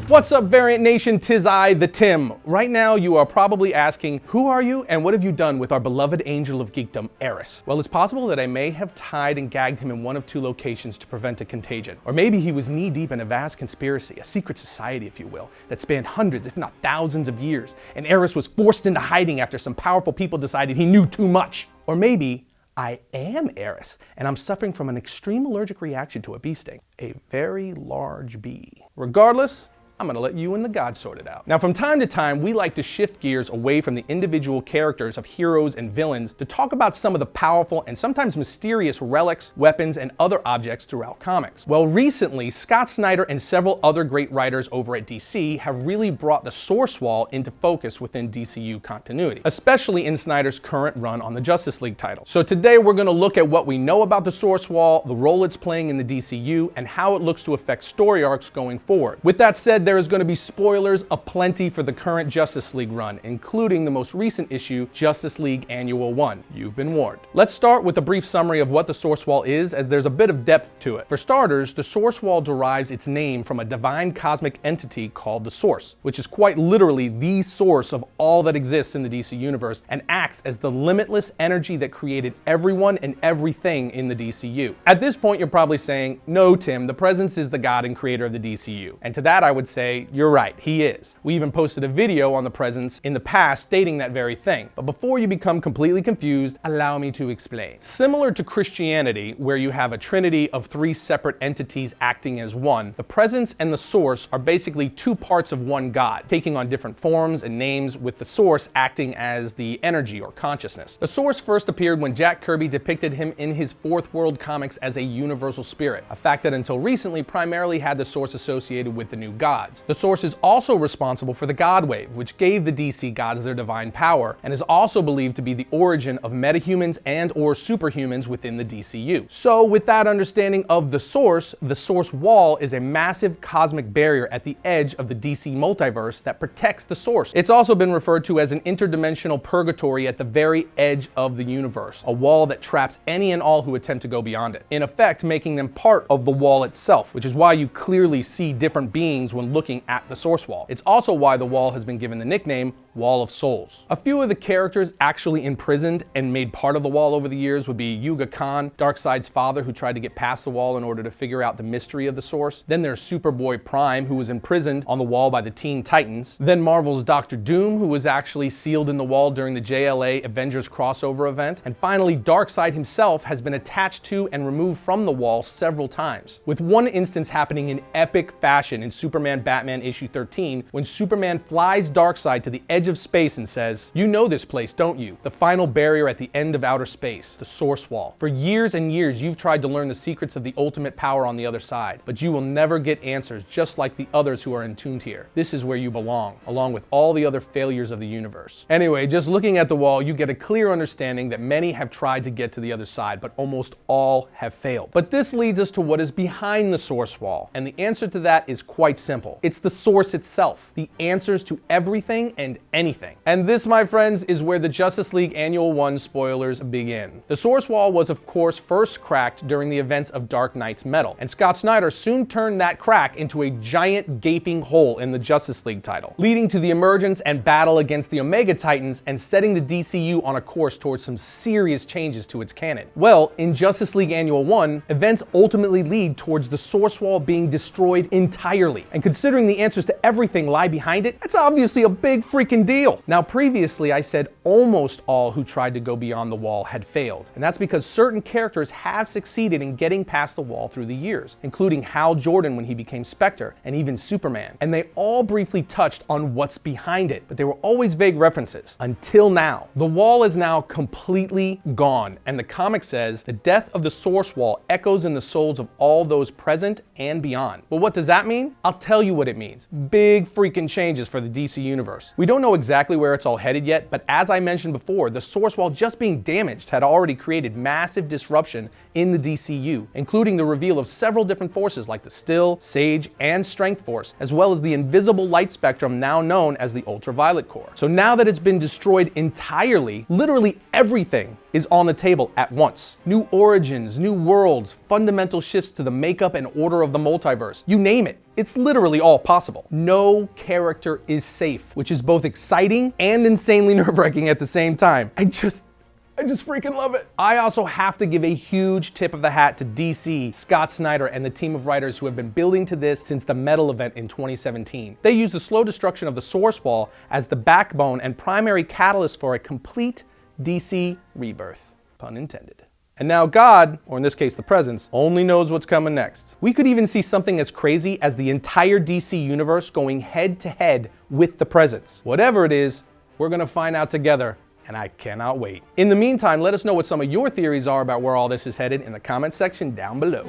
What's up, Variant Nation? 'Tis I, the Tim. Right now, you are probably asking, who are you and what have you done with our beloved angel of geekdom, Arris? Well, it's possible that I may have tied and gagged him in one of two locations to prevent a contagion. Or maybe he was knee-deep in a vast conspiracy, a secret society, if you will, that spanned hundreds, if not thousands of years, and Arris was forced into hiding after some powerful people decided he knew too much. Or maybe I am Arris, and I'm suffering from an extreme allergic reaction to a bee sting. A very large bee. Regardless, I'm gonna let you and the gods sort it out. Now, from time to time, we like to shift gears away from the individual characters of heroes and villains to talk about some of the powerful and sometimes mysterious relics, weapons, and other objects throughout comics. Well, recently, Scott Snyder and several other great writers over at DC have really brought the Source Wall into focus within DCU continuity, especially in Snyder's current run on the Justice League title. So today, we're gonna look at what we know about the Source Wall, the role it's playing in the DCU, and how it looks to affect story arcs going forward. With that said, there is going to be spoilers aplenty for the current Justice League run, including the most recent issue, Justice League Annual 1. You've been warned. Let's start with a brief summary of what the Source Wall is, as there's a bit of depth to it. For starters, the Source Wall derives its name from a divine cosmic entity called the Source, which is quite literally the source of all that exists in the DC universe and acts as the limitless energy that created everyone and everything in the DCU. At this point, you're probably saying, no, Tim, the Presence is the god and creator of the DCU. And to that, I would say, you're right, he is. We even posted a video on the Presence in the past stating that very thing. But before you become completely confused, allow me to explain. Similar to Christianity, where you have a trinity of three separate entities acting as one, the Presence and the Source are basically two parts of one god, taking on different forms and names, with the Source acting as the energy or consciousness. The Source first appeared when Jack Kirby depicted him in his Fourth World comics as a universal spirit, a fact that until recently primarily had the Source associated with the new gods. The Source is also responsible for the God Wave, which gave the DC gods their divine power, and is also believed to be the origin of metahumans and or superhumans within the DCU. So with that understanding of the Source Wall is a massive cosmic barrier at the edge of the DC multiverse that protects the Source. It's also been referred to as an interdimensional purgatory at the very edge of the universe, a wall that traps any and all who attempt to go beyond it, in effect making them part of the wall itself, which is why you clearly see different beings when looking at the Source Wall. It's also why the wall has been given the nickname Wall of Souls. A few of the characters actually imprisoned and made part of the wall over the years would be Yuga Khan, Darkseid's father, who tried to get past the wall in order to figure out the mystery of the Source. Then there's Superboy Prime, who was imprisoned on the wall by the Teen Titans. Then Marvel's Dr. Doom, who was actually sealed in the wall during the JLA Avengers crossover event. And finally, Darkseid himself has been attached to and removed from the wall several times, with one instance happening in epic fashion in Superman Batman issue 13, when Superman flies Darkseid to the edge of space and says, "You know this place, don't you? The final barrier at the end of outer space, the Source Wall. For years and years, you've tried to learn the secrets of the ultimate power on the other side, but you will never get answers, just like the others who are entombed here. This is where you belong, along with all the other failures of the universe." Anyway, just looking at the wall, you get a clear understanding that many have tried to get to the other side, but almost all have failed. But this leads us to what is behind the Source Wall, and the answer to that is quite simple. It's the Source itself, the answers to everything and anything. And this, my friends, is where the Justice League Annual 1 spoilers begin. The Source Wall was, of course, first cracked during the events of Dark Knight's Metal, and Scott Snyder soon turned that crack into a giant gaping hole in the Justice League title, leading to the emergence and battle against the Omega Titans and setting the DCU on a course towards some serious changes to its canon. Well, in Justice League Annual 1, events ultimately lead towards the Source Wall being destroyed entirely, and considering the answers to everything lie behind it, that's obviously a big freaking deal. Now, previously I said almost all who tried to go beyond the wall had failed, and that's because certain characters have succeeded in getting past the wall through the years, including Hal Jordan when he became Spectre, and even Superman. And they all briefly touched on what's behind it, but they were always vague references, until now. The wall is now completely gone, and the comic says the death of the Source Wall echoes in the souls of all those present and beyond. Well, what does that mean? I'll tell you what it means. Big freaking changes for the DC universe. We don't know exactly where it's all headed yet, but as I mentioned before, the Source Wall just being damaged had already created massive disruption in the DCU, including the reveal of several different forces like the Still, Sage, and Strength Force, as well as the invisible light spectrum now known as the Ultraviolet Core. So now that it's been destroyed entirely, literally everything is on the table at once. New origins, new worlds, fundamental shifts to the makeup and order of the multiverse. You name it. It's literally all possible. No character is safe, which is both exciting and insanely nerve-wracking at the same time. I just freaking love it. I also have to give a huge tip of the hat to DC, Scott Snyder, and the team of writers who have been building to this since the Metal event in 2017. They used the slow destruction of the Source Wall as the backbone and primary catalyst for a complete DC rebirth, pun intended. And now God, or in this case the Presence, only knows what's coming next. We could even see something as crazy as the entire DC universe going head to head with the Presence. Whatever it is, we're gonna find out together, and I cannot wait. In the meantime, let us know what some of your theories are about where all this is headed in the comment section down below.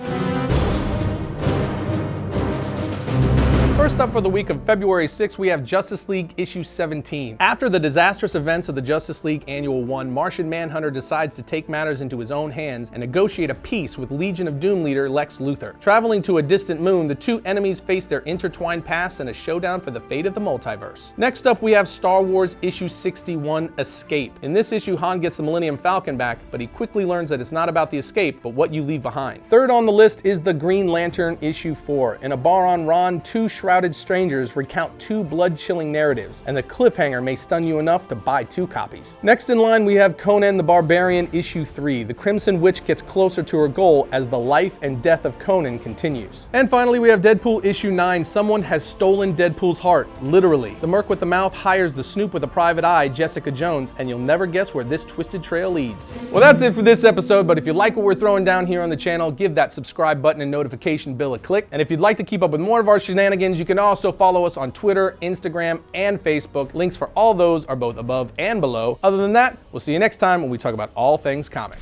First up for the week of February 6th, we have Justice League issue 17. After the disastrous events of the Justice League Annual 1, Martian Manhunter decides to take matters into his own hands and negotiate a peace with Legion of Doom leader Lex Luthor. Traveling to a distant moon, the two enemies face their intertwined pasts in a showdown for the fate of the multiverse. Next up, we have Star Wars issue 61, Escape. In this issue, Han gets the Millennium Falcon back, but he quickly learns that it's not about the escape, but what you leave behind. Third on the list is the Green Lantern issue 4. In a bar on Ron, two shrouded strangers recount two blood-chilling narratives, and the cliffhanger may stun you enough to buy 2 copies. Next in line, we have Conan the Barbarian issue 3. The Crimson Witch gets closer to her goal as the life and death of Conan continues. And finally, we have Deadpool issue 9. Someone has stolen Deadpool's heart, literally. The Merc with the Mouth hires the Snoop with a private eye, Jessica Jones, and you'll never guess where this twisted trail leads. Well, that's it for this episode, but if you like what we're throwing down here on the channel, give that subscribe button and notification bell a click. And if you'd like to keep up with more of our shenanigans, you can also follow us on Twitter, Instagram, and Facebook. Links for all those are both above and below. Other than that, we'll see you next time when we talk about all things comics.